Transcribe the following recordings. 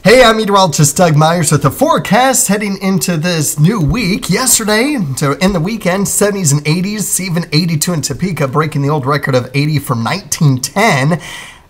Hey, I'm meteorologist Doug Myers with the forecast heading into this new week. Yesterday, to end the weekend, 70s and 80s, even 82 in Topeka, breaking the old record of 80 from 1910.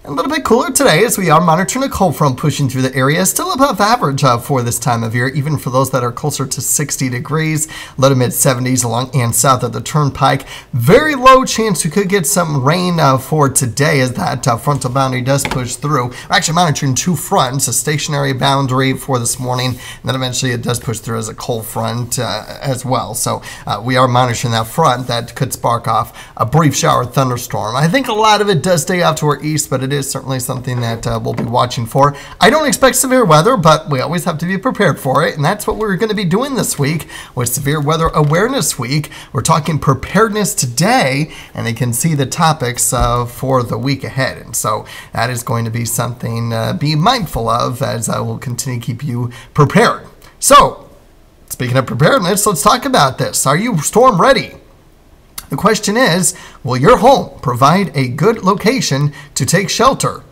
A little bit cooler today as we are monitoring a cold front pushing through the area. Still above average for this time of year, even for those that are closer to 60 degrees, low to mid 70s along and south of the turnpike. Very low chance we could get some rain for today as that frontal boundary does push through. We're actually monitoring two fronts, a stationary boundary for this morning, and then eventually it does push through as a cold front as well. So we are monitoring that front that could spark off a brief shower thunderstorm. I think a lot of it does stay out to our east, but it is certainly something that we'll be watching for. I don't expect severe weather, but we always have to be prepared for it, and that's what we're going to be doing this week with Severe Weather Awareness Week. We're talking preparedness today, and you can see the topics for the week ahead, and so that is going to be something to be mindful of as I will continue to keep you prepared. So, speaking of preparedness, let's talk about this. Are you storm ready? The question is, will your home provide a good location to take shelter?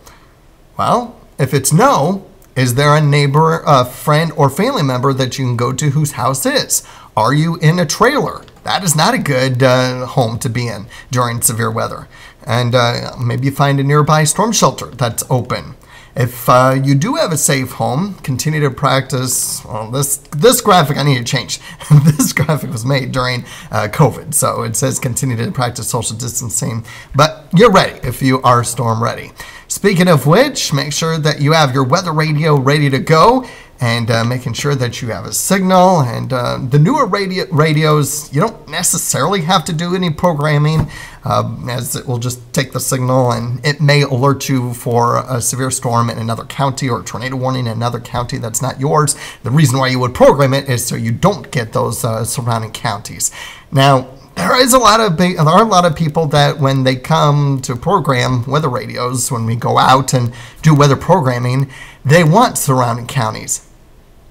Well, if it's no, is there a neighbor, a friend, or family member that you can go to whose house is? Are you in a trailer? That is not a good home to be in during severe weather. And maybe find a nearby storm shelter that's open. If you do have a safe home, continue to practice. Well, this graphic I need to change. This graphic was made during COVID, so it says continue to practice social distancing. But you're ready if you are storm ready. Speaking of which, make sure that you have your weather radio ready to go, and making sure that you have a signal. And the newer radios, you don't necessarily have to do any programming, as it will just take the signal and it may alert you for a severe storm in another county or a tornado warning in another county that's not yours. The reason why you would program it is so you don't get those surrounding counties. Now, there are a lot of people that when they come to program weather radios, when we go out and do weather programming, they want surrounding counties.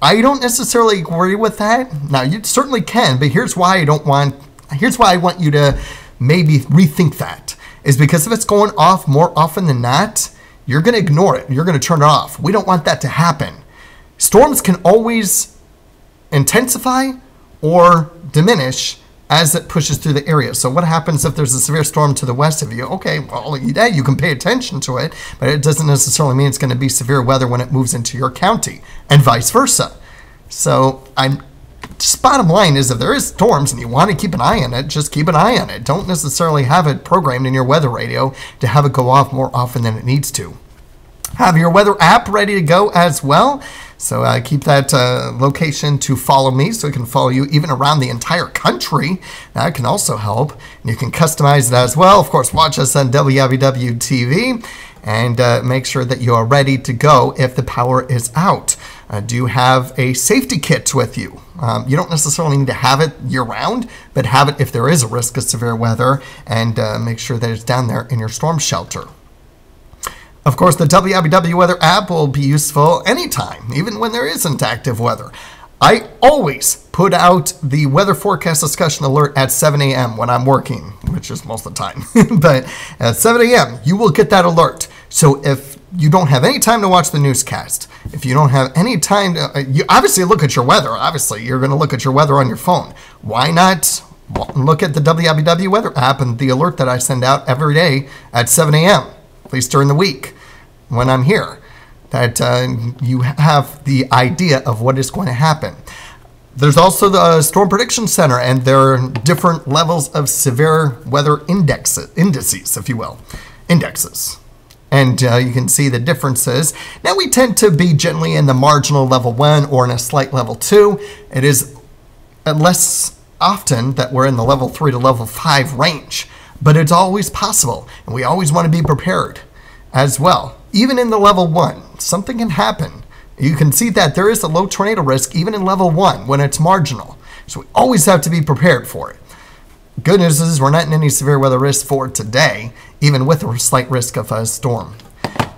I don't necessarily agree with that. Now, you certainly can, but here's why I want you to maybe rethink that. Is because if it's going off more often than not, you're going to ignore it. You're going to turn it off. We don't want that to happen. Storms can always intensify or diminish as it pushes through the area. So what happens if there's a severe storm to the west of you? Okay, well, yeah, you can pay attention to it, but it doesn't necessarily mean it's going to be severe weather when it moves into your county, and vice versa. So just bottom line is, if there is storms and you want to keep an eye on it, just keep an eye on it. Don't necessarily have it programmed in your weather radio to have it go off more often than it needs to. Have your weather app ready to go as well. So keep that location to follow me so it can follow you even around the entire country. That can also help. And you can customize it as well. Of course, watch us on WIBW TV and make sure that you are ready to go if the power is out. Do you have a safety kit with you? You don't necessarily need to have it year-round, but have it if there is a risk of severe weather, and make sure that it's down there in your storm shelter. Of course, the WIBW weather app will be useful anytime, even when there isn't active weather. I always put out the weather forecast discussion alert at 7 a.m. when I'm working, which is most of the time. But at 7 a.m., you will get that alert. So if you don't have any time to watch the newscast, if you don't have any time to, you obviously look at your weather. Obviously, you're going to look at your weather on your phone. Why not look at the WIBW weather app and the alert that I send out every day at 7 a.m., at least during the week when I'm here, that you have the idea of what is going to happen. There's also the Storm Prediction Center, and there are different levels of severe weather indices, if you will, indexes. And you can see the differences. Now, we tend to be generally in the marginal level 1 or in a slight level 2. It is less often that we're in the level 3 to level 5 range, but it's always possible, and we always want to be prepared as well. Even in the level 1, something can happen. You can see that there is a low tornado risk even in level 1 when it's marginal. So we always have to be prepared for it. Good news is we're not in any severe weather risk for today, even with a slight risk of a storm.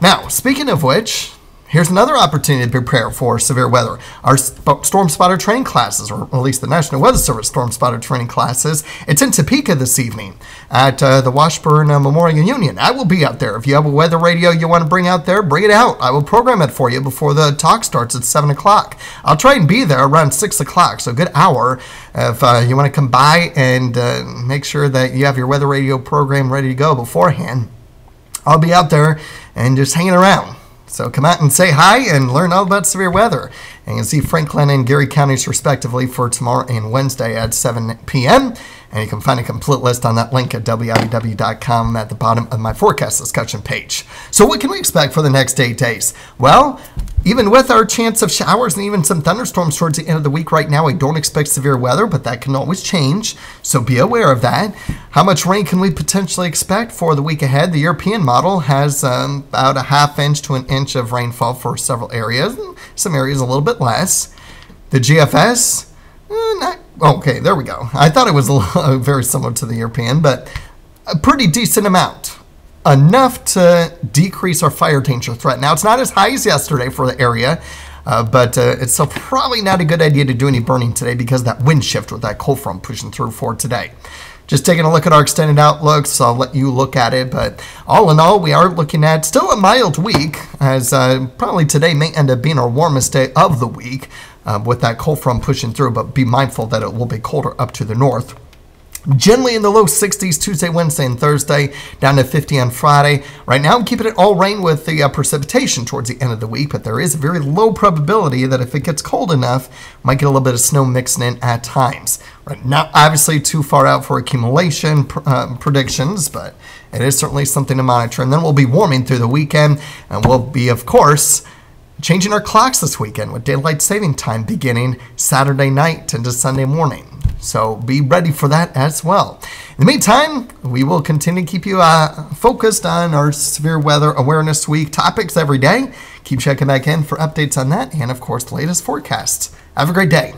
Now, speaking of which, Here's another opportunity to prepare for severe weather. Our Storm Spotter training classes, or at least the National Weather Service Storm Spotter training classes, it's in Topeka this evening at the Washburn Memorial Union. I will be out there. If you have a weather radio you want to bring out there, bring it out. I will program it for you before the talk starts at 7 o'clock. I'll try and be there around 6 o'clock, so a good hour. If you want to come by and make sure that you have your weather radio program ready to go beforehand, I'll be out there and just hanging around. So come out and say hi and learn all about severe weather. And you can see Franklin and Geary counties respectively for tomorrow and Wednesday at 7 p.m. And you can find a complete list on that link at WIBW.com at the bottom of my forecast discussion page. So what can we expect for the next 8 days? Well, even with our chance of showers and even some thunderstorms towards the end of the week right now, I don't expect severe weather, but that can always change. So be aware of that. How much rain can we potentially expect for the week ahead? The European model has about a ½ inch to 1 inch of rainfall for several areas. Some areas a little bit less. The GFS, okay, there we go. I thought it was very similar to the European, but a pretty decent amount. Enough to decrease our fire danger threat. Now, it's not as high as yesterday for the area, but it's still probably not a good idea to do any burning today because of that wind shift with that cold front pushing through for today. Just taking a look at our extended outlook, so I'll let you look at it. But all in all, we are looking at still a mild week, as probably today may end up being our warmest day of the week with that cold front pushing through, but be mindful that it will be colder up to the north. Generally in the low 60s Tuesday, Wednesday, and Thursday, down to 50 on Friday. Right now I'm keeping it all rain with the precipitation towards the end of the week, but there is a very low probability that if it gets cold enough, we might get a little bit of snow mixing in at times. Right now, obviously too far out for accumulation predictions, but it is certainly something to monitor. And then we'll be warming through the weekend, and we'll be, of course, changing our clocks this weekend with daylight saving time beginning Saturday night into Sunday morning. So be ready for that as well. In the meantime, we will continue to keep you focused on our Severe Weather Awareness Week topics every day. Keep checking back in for updates on that and, of course, the latest forecasts. Have a great day.